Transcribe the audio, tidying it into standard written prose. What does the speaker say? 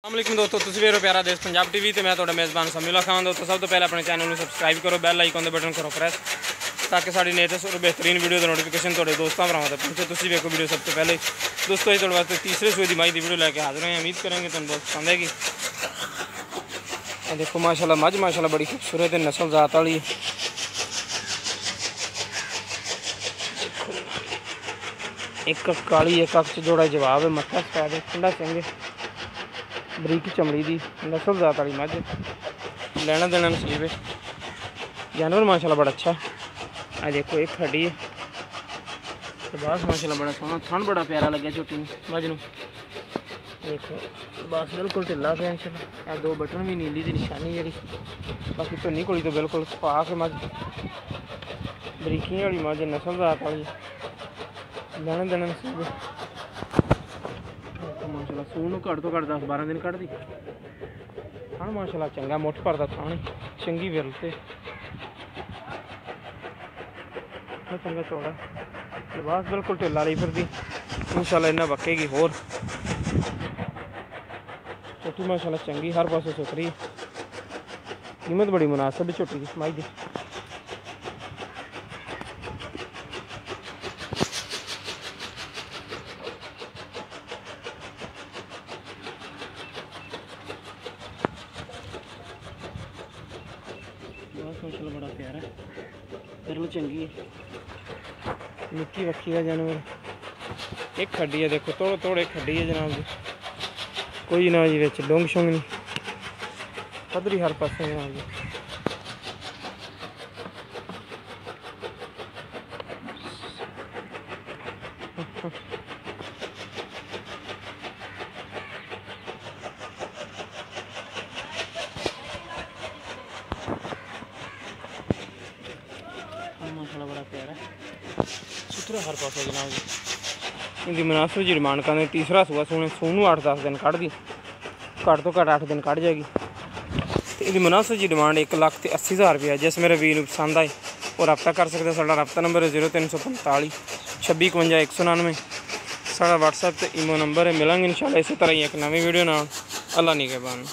अस्सलाम दोस्तों, तुसीं वेख रहे हो प्यारा देश पंजाब टीवी तो मैं तुहाडा मेज़बान समीउल्लाह खान। दोस्तों सब तो पहले अपने चैनल में सबसक्राइब करो, बैल आइकन के बटन करो प्रेस ताकि साड़ी लेटेस्ट और बेहतरीन वीडियो की नोटिफिकेशन तुहाडे दोस्तों भरावां तक पहुंचे। तुसीं वेखो वीडियो सब तो पहले। दोस्तों असीं तुहाडे वास्ते तीसरे सूए दी माई दी वीडियो लैके हाज़र हैं। उम्मीद करेंगे तुहानूं बहुत पसंद आएगी। देखो माशाल्लाह मझ माशाल्लाह बड़ी खूबसूरत है, नस्ल जात वाली है। एक काली एक अख च जोड़ा जवाब है, मत्था सफेद है, ठंडा चंगे बरीक चमड़ी की नस्ल जात वाली मझ, लेना देना नसीब है। जानवर माशाल्लाह बड़ा अच्छा है। देखो एक खड़ी है बास माशाल्लाह बड़ा सोहना, थन बड़ा प्यारा लगे छोटी मझ नूं। देखो बस बिल्कुल ढिला पे इंशाल्लाह। दो बटन भी नीली की निशानी जी, बाकी धुनी कोली तो बिल्कुल पाक मझ, बरीकी वाली मझ, नस्ल जात वाली, लेना देना नसीब माशाल्लाह। सून घट तो घट 10-12 दिन कढ़ दी। थान माशाल्लाह चंगा मुठ भरदा थान, चंगी विरल से चंगा चौड़ा, लिबास बिल्कुल ढिला ली फिरदी। इंशाल्लाह इन्ना वक्केगी होर। छोटी माशाल्लाह चंगी, हर पासों सुथरी, कीमत बड़ी मुनासिब छोटी की माई दी। माशाल्लाह बड़ा प्यारा है, बिरल चंगी है, निक्की वक्की का जानवर। एक खड्डी है, देखो थोड़े थोड़े खड्डी है जनाब जी, कोई ना जी विच डोंग शोंग नहीं, पधरी हर पासे जनाब जी। माशाल्लाह बड़ा प्यारा सुथरा हर पास जनाब जी। इनकी मुनासिब जी डिमांड करते, तीसरा सूआ सोने सूनू 8-10 दिन कढ़ दी, घट तो घट 8 दिन कढ़ जाएगी। तो इनकी मुनासिब जी डिमांड 1,80,000 रुपया। जिस मेरे वीर पसंद आए वो रब्ता कर सकते। साडा रब्ता नंबर है 0345 2651 199। साडा व्हाट्सएप ते ईमो नंबर है। मिलेंगे इंशाल्लाह इसी तरह ही एक नवी वीडियो नाल। अल्लाह निगहबान।